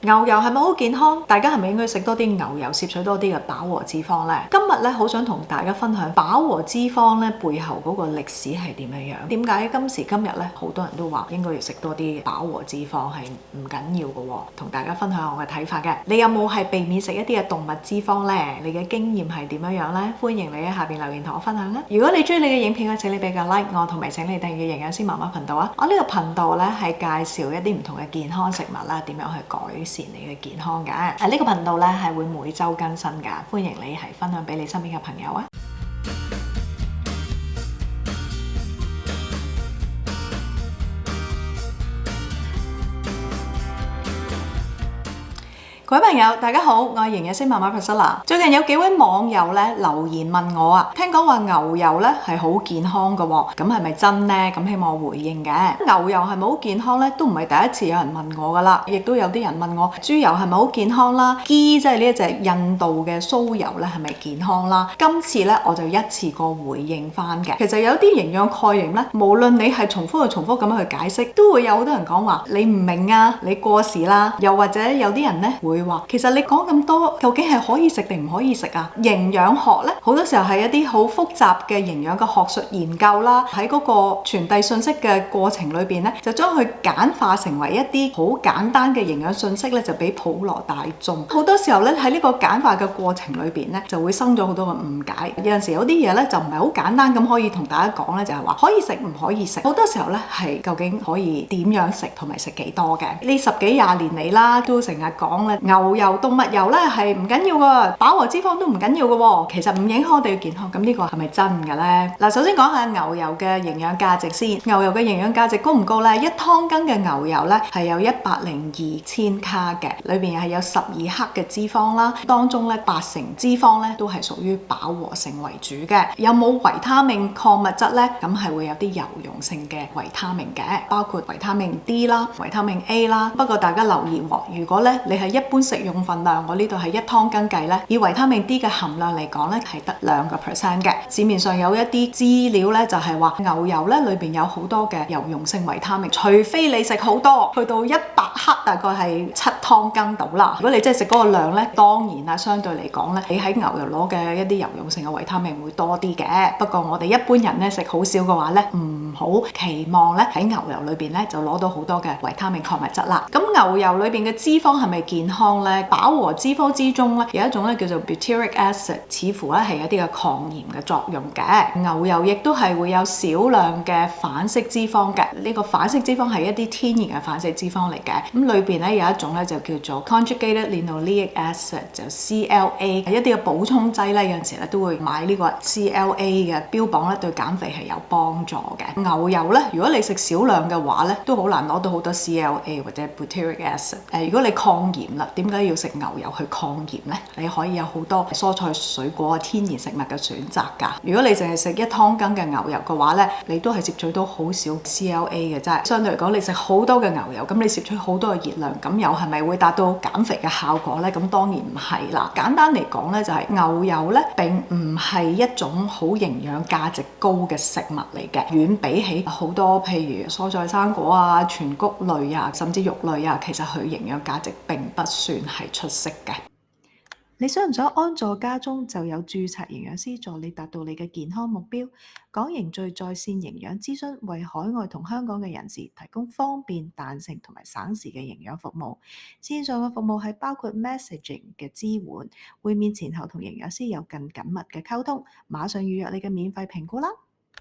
牛油係咪好健康？大家係咪應該食多啲牛油，攝取多啲嘅飽和脂肪呢？今日咧好想同大家分享飽和脂肪咧背後嗰個歷史係點樣？點解今時今日咧好多人都話應該要食多啲飽和脂肪係唔緊要嘅喎？同大家分享我嘅睇法嘅。你有冇係避免食一啲嘅動物脂肪呢？你嘅經驗係點樣呢？歡迎你喺下邊留言同我分享啦！如果你中意你嘅影片，請你俾個 like 我，同埋請你訂閱營養師媽媽頻道啊！我呢個頻道咧係介紹一啲唔同嘅健康食物啦，點樣去改善你嘅健康嘅。呢個頻道咧係會每週更新㗎，歡迎你係分享俾你身邊嘅朋友啊！各位朋友，大家好，我係營養師媽媽 Priscilla。最近有幾位網友咧留言問我啊，聽講話牛油咧係好健康嘅喎，咁係咪真呢？咁希望我回應嘅。牛油係咪好健康咧？都唔係第一次有人問我噶啦，亦都有啲人問我豬油係咪好健康啦？Ghee即係呢一隻印度嘅酥油咧係咪健康啦？今次咧我就一次過回應翻嘅。其實有啲營養概念咧，無論你係重複咁樣去解釋，都會有好多人講話你唔明啊，你過時啦，又或者有啲人咧會話其實你講咁多，究竟係可以食定唔可以食啊？營養學咧，好多時候係一啲好複雜嘅營養嘅學術研究啦，喺嗰個傳遞信息嘅過程裏邊咧，就將佢簡化成為一啲好簡單嘅營養信息咧，就俾普羅大眾。好多時候咧喺呢個簡化嘅過程裏邊咧，就會生咗好多嘅誤解。有陣時有啲嘢咧就唔係好簡單咁可以同大家講咧，就係話可以食唔可以食。好多時候咧係究竟可以點樣食同埋食幾多嘅？呢10幾20年嚟啦，都成日講咧牛油、動物油咧係唔緊要㗎，飽和脂肪都唔緊要㗎喎，其實唔影響我哋嘅健康。咁呢個係咪真嘅咧？嗱，首先講下牛油嘅營養價值先。牛油嘅營養價值高唔高咧？1湯羹嘅牛油咧係有102千卡嘅，裏邊係有12克嘅脂肪啦，當中咧80%脂肪咧都係屬於飽和性為主嘅。有冇維他命礦物質咧？咁係會有啲油溶性嘅維他命嘅，包括維他命 D 啦、維他命 A 啦。不過大家留意喎，如果咧你係一般食用份量，我呢度係1湯羹計咧，以維他命 D 嘅含量嚟講咧，係得2% 嘅。市面上有一啲資料咧，就係話牛油咧裏邊有好多嘅油溶性維他命，除非你食好多，去到100克，大概係7湯羹到啦。如果你真係食嗰個量咧，當然啦，相對嚟講咧，你喺牛油攞嘅一啲油溶性嘅維他命會多啲嘅。不過我哋一般人咧食好少嘅話咧，唔好期望咧喺牛油裏邊咧就攞到好多嘅維他命礦物質啦。咁牛油裏邊嘅脂肪係咪健康咧？飽和脂肪之中咧有一種咧叫做 butyric acid， 似乎咧係有一啲嘅抗炎嘅作用嘅。牛油亦都係會有少量嘅反式脂肪嘅，呢個反式脂肪係一啲天然嘅反式脂肪嚟嘅。咁裏邊咧有一種咧就叫做 conjugated linoleic acid， 就 CLA， 係一啲嘅補充劑咧，有陣時咧都會買呢個 CLA 嘅，標榜咧對減肥係有幫助嘅。牛油咧，如果你食少量嘅話咧，都好難攞到好多 CLA 或者 butyric acid。如果你抗炎啦，點解要食牛油去抗炎呢？你可以有好多蔬菜水果天然食物嘅選擇㗎。如果你淨係食1湯羹嘅牛油嘅話咧，你都係攝取到好少 CLA 嘅啫。相對嚟講，你食好多嘅牛油，咁你攝取好多嘅熱量，咁又係咪會達到減肥嘅效果呢？咁當然唔係啦。簡單嚟講咧，就係牛油咧並唔係一種好營養價值高嘅食物嚟嘅，遠比起好多譬如蔬菜生果啊、全穀類啊，甚至肉類啊，其實佢營養價值並不算係出色嘅。你想唔想安坐家中就有註冊營養師助你達到你嘅健康目標？港營聚在線營養諮詢為海外同香港嘅人士提供方便、彈性同埋省時嘅營養服務。線上嘅服務係包括 messaging 嘅支援，會面前後同營養師有更緊密嘅溝通。馬上預約你嘅免費評估啦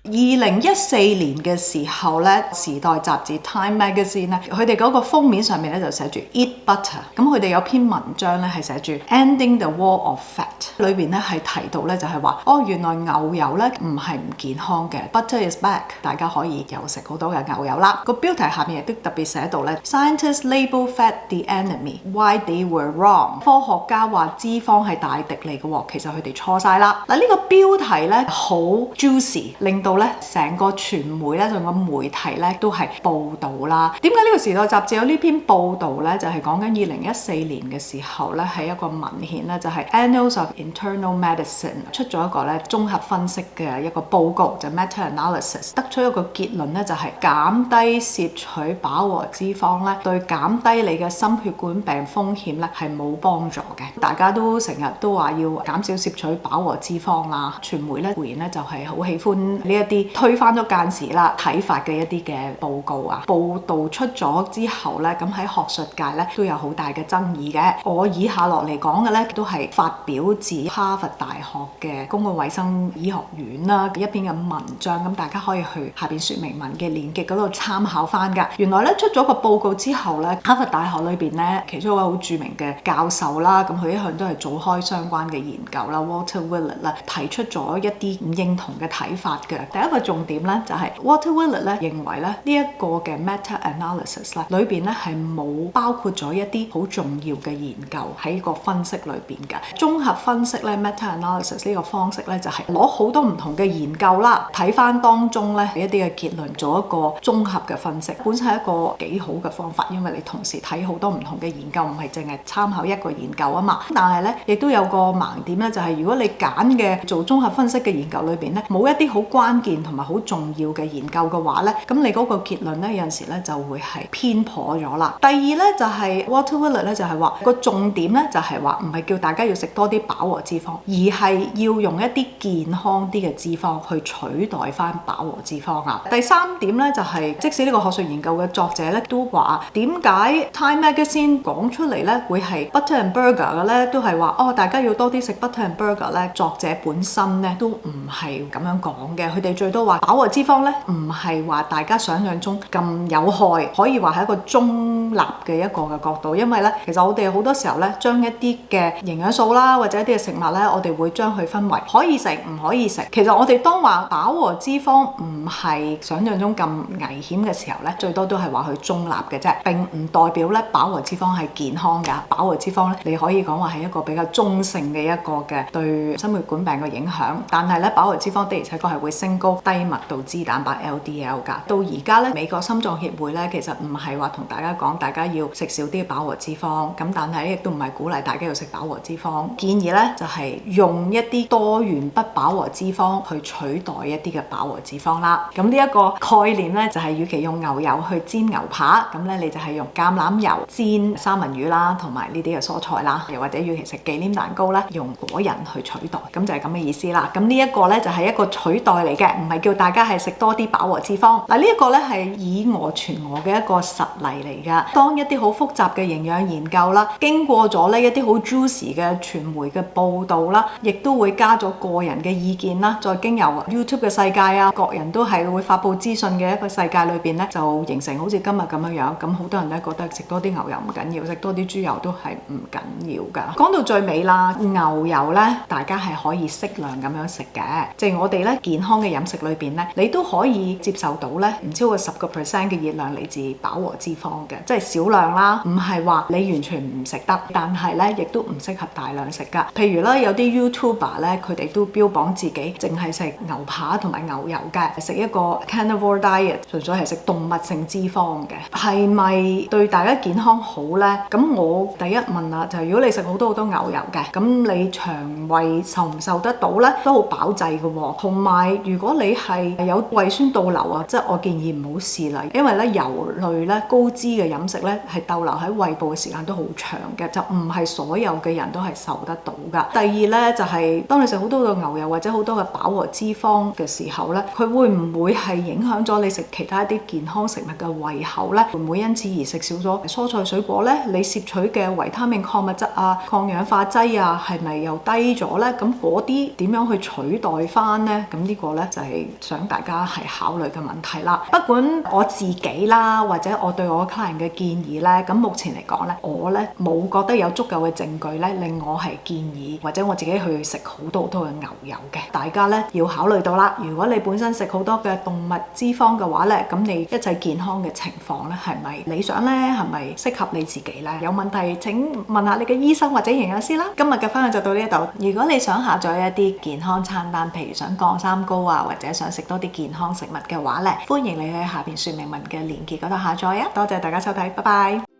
！2014年嘅時候咧，《時代雜誌》Time Magazine 咧，佢哋嗰個封面上面咧就寫住 Eat Butter。咁佢哋有篇文章咧係寫住 Ending the War of Fat， 裏邊咧係提到咧就係話，原來牛油咧唔係唔健康嘅 ，Butter is back， 大家可以又食好多嘅牛油啦。個標題下面亦都特別寫到咧 ，Scientists label fat the enemy，why they were wrong。科學家話脂肪係大敵嚟嘅喎，其實佢哋錯晒啦。嗱，呢個標題咧好 juicy，令到咧，成個傳媒咧，成個媒體咧都係報導啦。點解呢個時代雜誌有呢篇報導咧？就係講緊2014年嘅時候咧，係一個文獻咧，就係 Annals of Internal Medicine 出咗一個咧綜合分析嘅一個報告，就 meta-analysis， 得出一個結論咧，就係減低攝取飽和脂肪咧，對減低你嘅心血管病風險咧係冇幫助嘅。大家都成日都話要減少攝取飽和脂肪啦，傳媒咧固然咧就係好喜歡呢一啲推翻咗間時啦睇法嘅一啲嘅報告啊，報導出咗之後咧，咁喺學術界咧都有好大嘅爭議嘅。我以下落嚟講嘅咧都係發表自哈佛大學嘅公共衛生醫學院啦一篇嘅文章，咁大家可以去下邊説明文嘅連結嗰度參考翻㗎。原來咧出咗個報告之後咧，哈佛大學裏邊咧其中一位好著名嘅教授啦，咁佢一向都係做開相關嘅研究啦 ，Walter Willett 啦，提出咗一啲唔認同嘅睇法嘅。第一個重點咧就係 Walter Willett 咧認為咧呢一個嘅 meta-analysis 咧裏邊咧係冇包括咗一啲好重要嘅研究喺個分析裏邊嘅。綜合分析咧 meta-analysis 呢個方式咧就係攞好多唔同嘅研究啦，睇翻當中咧一啲嘅結論，做一個綜合嘅分析，本身係一個幾好嘅方法，因為你同時睇好多唔同嘅研究，唔係淨係參考一個研究啊嘛。但係咧亦都有個盲點咧，就係如果你揀嘅做綜合分析嘅研究裏邊咧冇一啲好關鍵同埋好重要嘅研究嘅話咧，咁你嗰個結論咧有陣時咧就會係偏頗咗啦。第二咧就係 Walter Willett 咧就係話個重點咧就係話唔係叫大家要食多啲飽和脂肪，而係要用一啲健康啲嘅脂肪去取代翻飽和脂肪啊。第三點咧就係即使呢個學術研究嘅作者咧都話點解 Time Magazine 講出嚟咧會係 butter and burger 嘅咧，都係話大家要多啲食 butter and burger 咧。作者本身咧都唔係咁樣講嘅，佢哋最多話飽和脂肪咧唔係話大家想象中咁有害，可以話係一個中立嘅一個嘅角度。因為咧其實我哋好多時候咧將一啲嘅營養素啦或者一啲嘅食物咧，我哋會將佢分為可以食唔可以食。其實我哋當話飽和脂肪唔係想象中咁危險嘅時候咧，最多都係話佢中立嘅啫，並唔代表咧飽和脂肪係健康㗎。飽和脂肪咧你可以講話係一個比較中性嘅一個嘅對心血管病嘅影響，但係咧飽和脂肪的而且確係會升高低密度脂蛋白 LDL 㗎。到而家咧美國心臟協會咧其實唔係話同大家講大家要食少啲飽和脂肪，咁但係亦都唔係鼓勵大家要食飽和脂肪，建議咧就係用一啲多元不飽和脂肪去取代一啲嘅飽和脂肪啦。咁呢一個概念咧就係與其用牛油去煎牛扒，咁咧你就係用橄欖油煎三文魚啦，同埋呢啲嘅蔬菜啦，又或者與其食忌廉蛋糕咧，用果仁去取代，咁就係咁嘅意思啦。咁呢一個咧就係一個取代嚟嘅，唔係叫大家係食多啲飽和脂肪。嗱呢一個咧係以訛傳訛嘅一個實例嚟㗎。當一啲好複雜嘅營養研究啦，經過咗呢一啲好 juicy 嘅傳媒嘅報導啦，亦都會加咗個人嘅意見啦，再經由 YouTube 嘅世界啊，各人都係會發布資訊嘅一個世界裏邊咧，就形成好似今日咁樣樣。咁好多人咧覺得食多啲牛油唔緊要，食多啲豬油都係唔緊要㗎。講到最尾啦，牛油咧大家係可以適量咁樣食嘅，即係我哋咧健康嘅飲食裏邊咧，你都可以接受到咧唔超過10% 嘅熱量嚟自飽和脂肪嘅，即係少量啦，唔係話你完全唔食得，但係咧亦都唔適合大量食㗎。譬如咧有啲 YouTuber 咧，佢哋都標榜自己淨係食牛扒同埋牛油嘅，食一個 carnivore diet， 純粹係食動物性脂肪嘅，係咪對大家健康好咧？咁我第一問啦，就係如果你食好多牛油嘅，咁你腸胃受唔受得到咧？都好飽滯嘅喎。同埋如果你係有胃酸倒流啊，即係我建議唔好試啦，因為咧油類咧高脂嘅飲食咧係逗留喺胃部嘅時間都好長嘅，就唔係所有嘅人都係受得到㗎。第二咧就係當你食好多嘅牛油或者好多嘅飽和脂肪嘅時候咧，佢會唔會係影響咗你食其他一啲健康食物嘅胃口咧？會唔會因此而食少咗蔬菜水果咧？你攝取嘅維他命、礦物質啊、抗氧化劑啊，係咪又低咗咧？咁嗰啲點樣去取代翻咧？咁呢個咧就係想大家係考慮嘅問題啦。不管我自己啦，或者我對我客人嘅建議咧，咁目前嚟講咧，我咧冇覺得有足夠嘅證據咧令我係建議或者我自己去食好多嘅牛油嘅。大家咧要考慮到啦，如果你本身食好多嘅動物脂肪嘅話咧，咁你一切健康嘅情況咧係咪理想咧？係咪適合你自己咧？有問題請問下你嘅醫生或者營養師啦。今日嘅分享就到呢度。如果你想下載一啲健康餐單，譬如想降三高啊、啊，或者想食多啲健康食物嘅話咧，歡迎你去下邊說明文嘅連結嗰度下載啊！多謝大家收睇，拜拜。